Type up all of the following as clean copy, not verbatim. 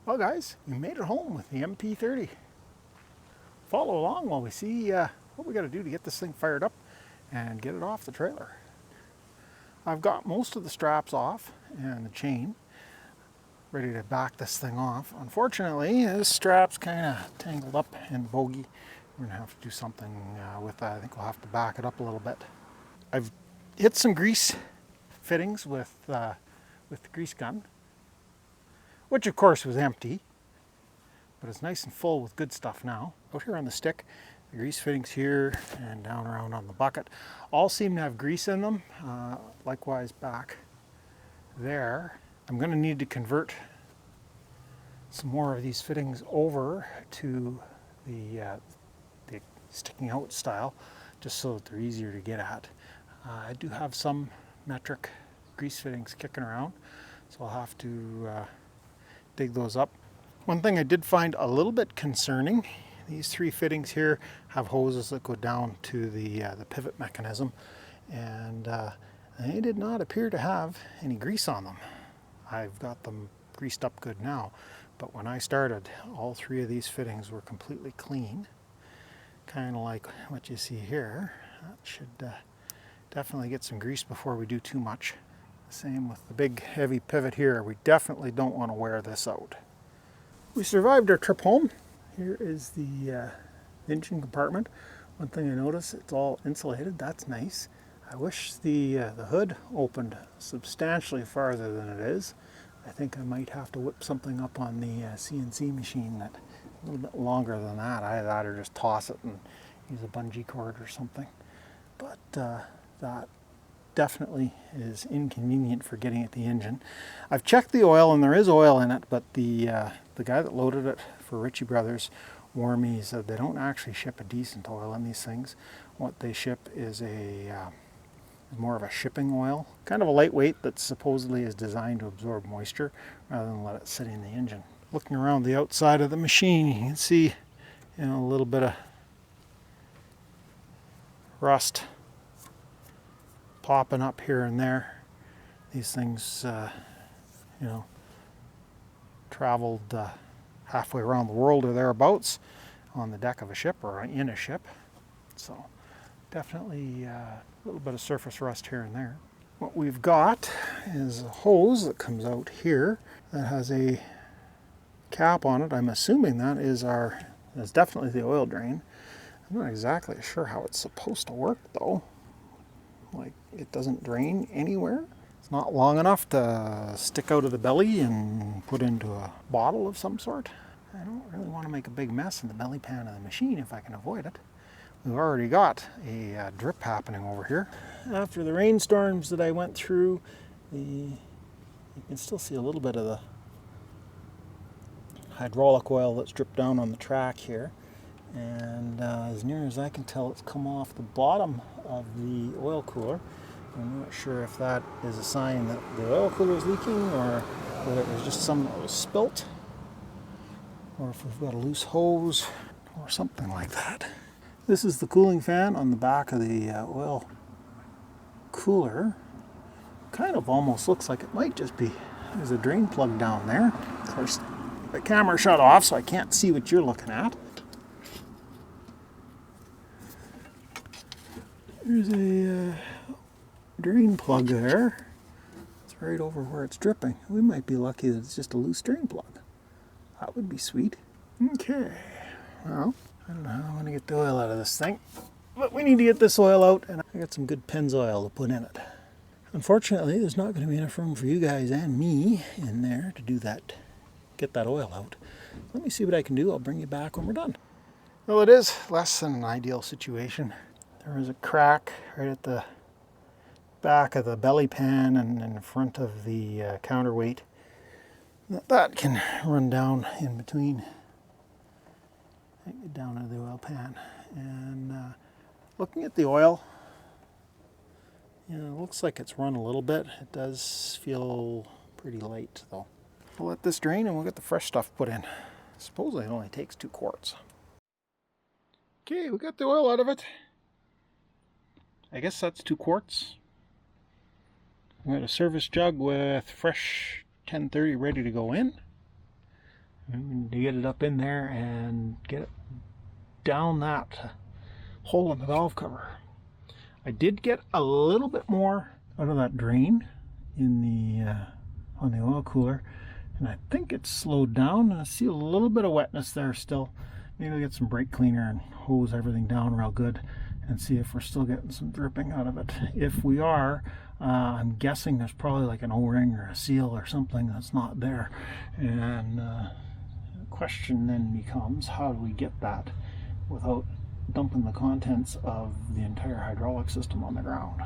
Well guys, we made it home with the MP30. Follow along while we see what we got to do to get this thing fired up and get it off the trailer. I've got most of the straps off and the chain ready to back this thing off. Unfortunately, this strap's kind of tangled up in the bogie. We're going to have to do something with that. I think we'll have to back it up a little bit. I've hit some grease fittings with the grease gun, which of course was empty, but it's nice and full with good stuff now. Out here on the stick, the grease fittings here and down around on the bucket all seem to have grease in them. Likewise back there. I'm going to need to convert some more of these fittings over to the sticking out style, just so that they're easier to get at. I do have some metric grease fittings kicking around, so I'll have to dig those up. One thing I did find a little bit concerning, these three fittings here have hoses that go down to the pivot mechanism, and they did not appear to have any grease on them. I've got them greased up good now, but when I started, all three of these fittings were completely clean, kind of like what you see here. That should definitely get some grease before we do too much. Same with the big heavy pivot here. We definitely don't want to wear this out. We survived our trip home. Here is the engine compartment. One thing I noticed, it's all insulated. That's nice. I wish the hood opened substantially farther than it is. I think I might have to whip something up on the CNC machine that a little bit longer than that. Either that or just toss it and use a bungee cord or something. But that definitely is inconvenient for getting at the engine. I've checked the oil and there is oil in it, but the guy that loaded it for Ritchie Bros warned me. He said they don't actually ship a decent oil in these things. What they ship is more of a shipping oil, kind of a lightweight that supposedly is designed to absorb moisture rather than let it sit in the engine. Looking around the outside of the machine, you can see, a little bit of rust popping up here and there. These things, traveled halfway around the world or thereabouts on the deck of a ship or in a ship. So definitely a little bit of surface rust here and there. What we've got is a hose that comes out here that has a cap on it. I'm assuming that's definitely the oil drain. I'm not exactly sure how it's supposed to work though. Like, it doesn't drain anywhere. It's not long enough to stick out of the belly and put into a bottle of some sort. I don't really want to make a big mess in the belly pan of the machine if I can avoid it. We've already got a drip happening over here. After the rainstorms that I went through, you can still see a little bit of the hydraulic oil that's dripped down on the track here. And as near as I can tell, it's come off the bottom of the oil cooler. I'm not sure if that is a sign that the oil cooler is leaking or whether it was just some that was spilt, or if we've got a loose hose or something like that. This is the cooling fan on the back of the oil cooler. Kind of almost looks like it might just be, there's a drain plug down there. Of course, the camera shut off so I can't see what you're looking at. There's a drain plug there. It's right over where it's dripping. We might be lucky that it's just a loose drain plug. That would be sweet. Okay, well, I don't know how I'm going to get the oil out of this thing, but we need to get this oil out, and I got some good Pennzoil to put in it. Unfortunately, there's not going to be enough room for you guys and me in there to do that, get that oil out. Let me see what I can do. I'll bring you back when we're done. Well, it is less than an ideal situation. There was a crack right at the back of the belly pan and in front of the counterweight. That can run down in between, down into the oil pan. And looking at the oil, it looks like it's run a little bit. It does feel pretty light though. We'll let this drain and we'll get the fresh stuff put in. Supposedly it only takes 2 quarts. Okay, we got the oil out of it. I guess that's 2 quarts. We got a service jug with fresh 1030 ready to go in. And to get it up in there and get it down that hole in the valve cover. I did get a little bit more out of that drain in the on the oil cooler, and I think it's slowed down. I see a little bit of wetness there still. Maybe I'll get some brake cleaner and hose everything down real good and see if we're still getting some dripping out of it. If we are, I'm guessing there's probably like an O-ring or a seal or something that's not there. And the question then becomes, how do we get that without dumping the contents of the entire hydraulic system on the ground?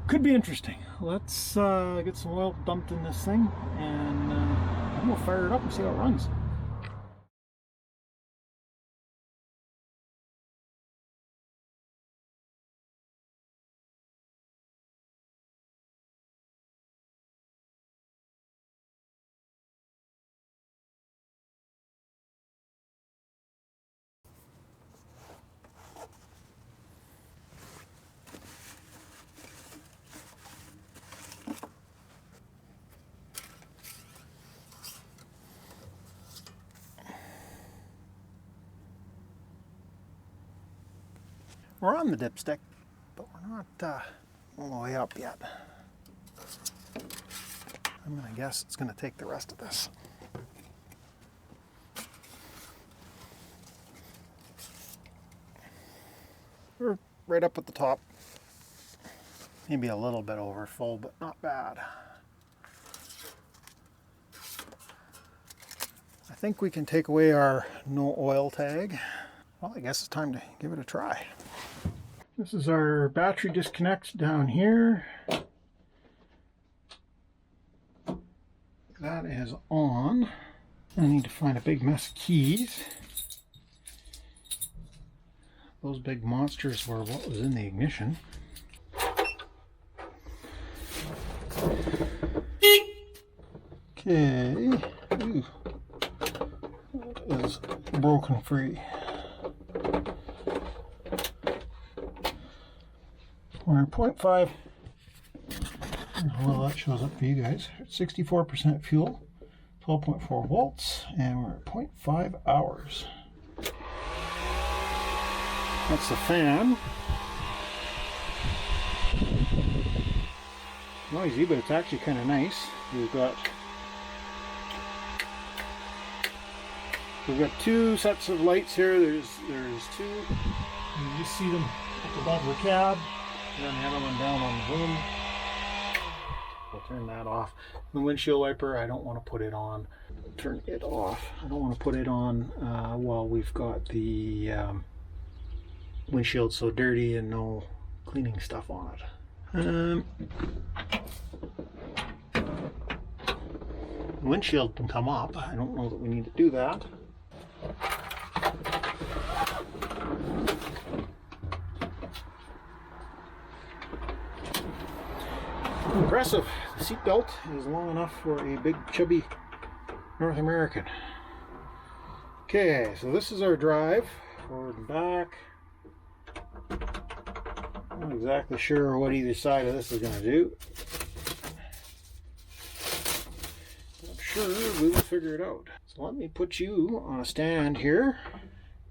Could be interesting. Let's get some oil dumped in this thing, and then we'll fire it up and see how it runs. We're on the dipstick, but we're not all the way up yet. I'm going to guess it's going to take the rest of this. We're right up at the top. Maybe a little bit over full, but not bad. I think we can take away our no oil tag. Well, I guess it's time to give it a try. This is our battery disconnect down here. That is on. I need to find a big mess of keys. Those big monsters were what was in the ignition. Okay. Ooh. That is broken free. We're at 0.5. Well, that shows up for you guys. 64% fuel, 12.4 volts, and we're at 0.5 hours. That's the fan. Noisy, but it's actually kind of nice. We've got two sets of lights here. There's two. You just see them up above the cab. And then the other one down on the boom. We'll turn that off. The windshield wiper, I don't want to put it on. Turn it off. I don't want to put it on while we've got the windshield so dirty and no cleaning stuff on it. The windshield can come up. I don't know that we need to do that. Impressive. The seat belt is long enough for a big chubby North American. Okay, so this is our drive, forward and back. Not exactly sure what either side of this is going to do. I'm sure we will figure it out. So let me put you on a stand here,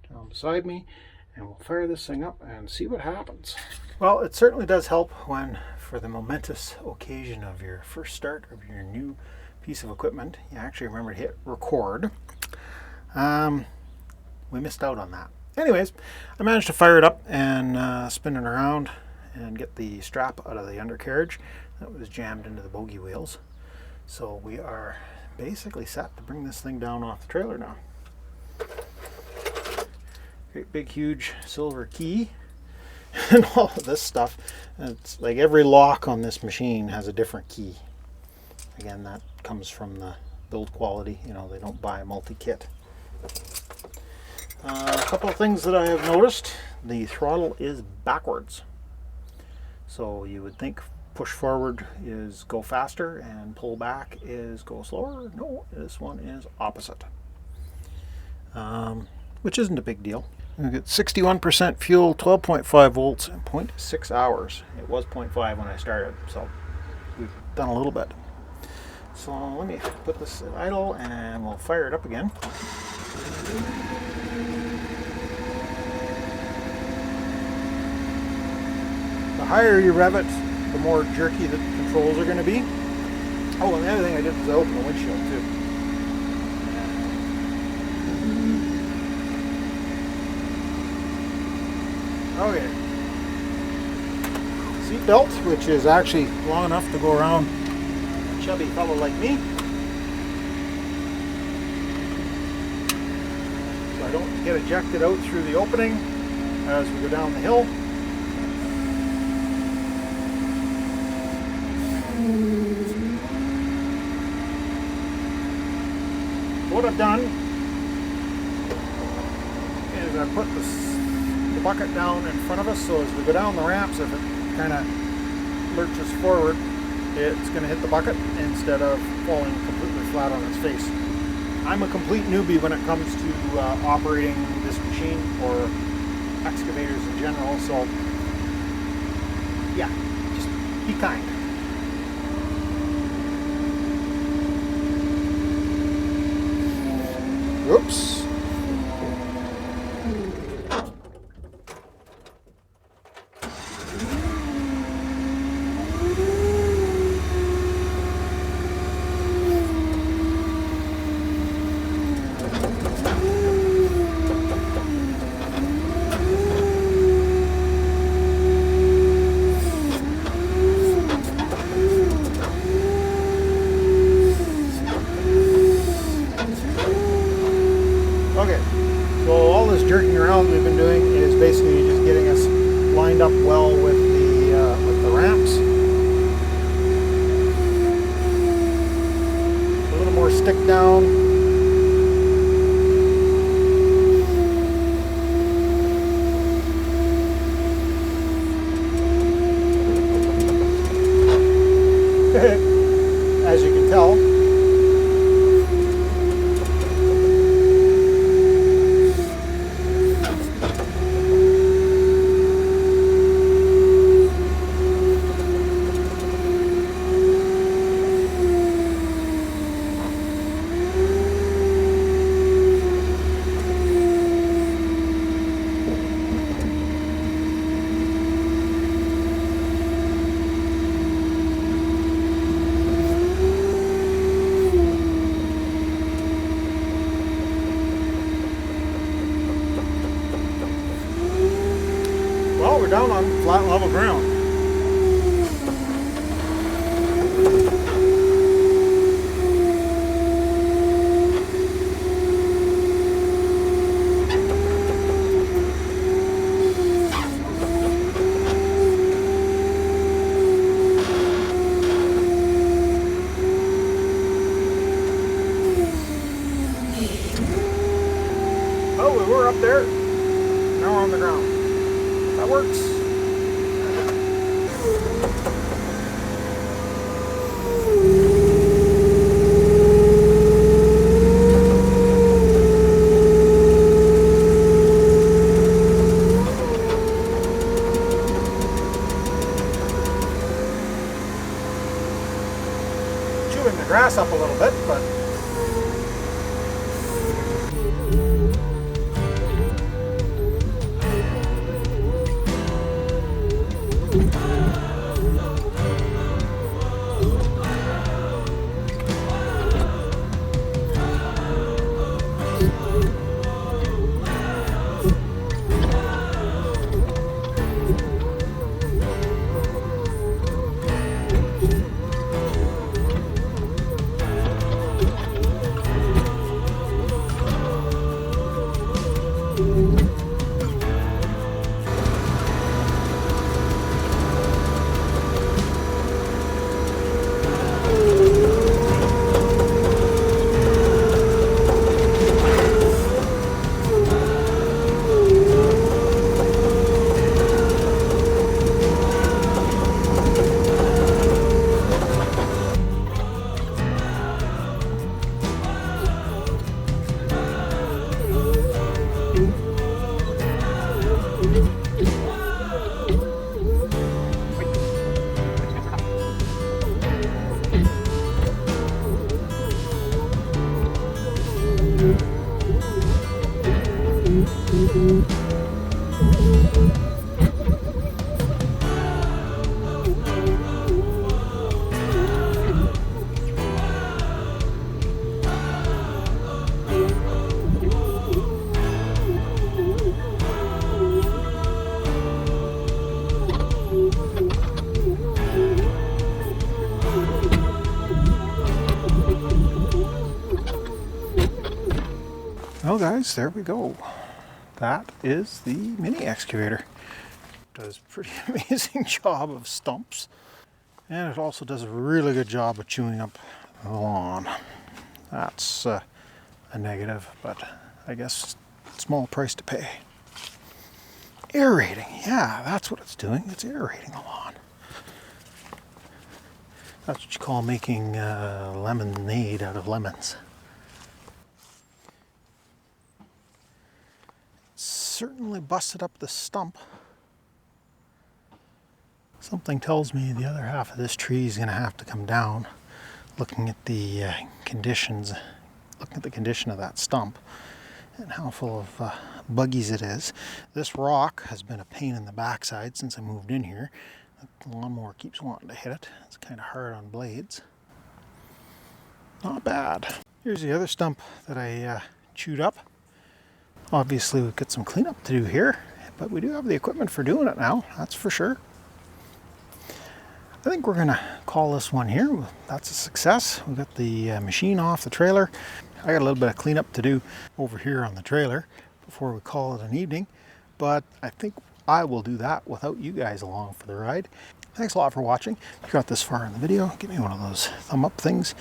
down beside me, and we'll fire this thing up and see what happens. Well, it certainly does help when, for the momentous occasion of your first start of your new piece of equipment, you actually remember to hit record. We missed out on that. Anyways, I managed to fire it up and spin it around and get the strap out of the undercarriage that was jammed into the bogie wheels. So we are basically set to bring this thing down off the trailer now. Great big huge silver key and all of this stuff. It's like every lock on this machine has a different key. Again, that comes from the build quality. You know, they don't buy a multi-kit. A couple of things that I have noticed. The throttle is backwards. So you would think push forward is go faster and pull back is go slower. No, this one is opposite. Which isn't a big deal. We get 61% fuel, 12.5 volts, and 0.6 hours. It was 0.5 when I started, so we've done a little bit. So let me put this in idle and we'll fire it up again. The higher you rev it, the more jerky the controls are going to be. Oh, and the other thing I did was I opened the windshield too. Okay. Seat belt, which is actually long enough to go around a chubby fellow like me. So I don't get ejected out through the opening as we go down the hill. What I've done is I put the bucket down in front of us, so as we go down the ramps, if it kind of lurches forward, it's going to hit the bucket instead of falling completely flat on its face. I'm a complete newbie when it comes to operating this machine or excavators in general, so yeah, just be kind. Oops. Okay, so all this jerking around we've been doing is basically just getting us lined up well with the ramps. A little more stick down. As you can tell. Well, we're down on flat level ground. Oh, we were up there. Now we're on the ground. That works. Chewing the grass up a little bit, but Well guys, there we go. That is the mini excavator. Does a pretty amazing job of stumps. And it also does a really good job of chewing up the lawn. That's a negative, but I guess small price to pay. Aerating, yeah, that's what it's doing. It's aerating the lawn. That's what you call making lemonade out of lemons. Certainly busted up the stump. Something tells me the other half of this tree is going to have to come down. Looking at the condition of that stump and how full of buggies it is. This rock has been a pain in the backside since I moved in here. The lawnmower keeps wanting to hit it. It's kind of hard on blades. Not bad. Here's the other stump that I chewed up. Obviously we've got some cleanup to do here, but we do have the equipment for doing it now, that's for sure. I think we're gonna call this one here. That's a success. We got the machine off the trailer. I got a little bit of cleanup to do over here on the trailer before we call it an evening, but I think I will do that without you guys along for the ride. Thanks a lot for watching. If you got this far in the video, give me one of those thumb up things.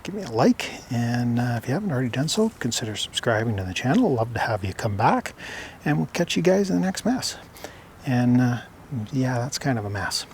Give me a like, and if you haven't already done so, consider subscribing to the channel. Love to have you come back, and we'll catch you guys in the next mess. And yeah, that's kind of a mess.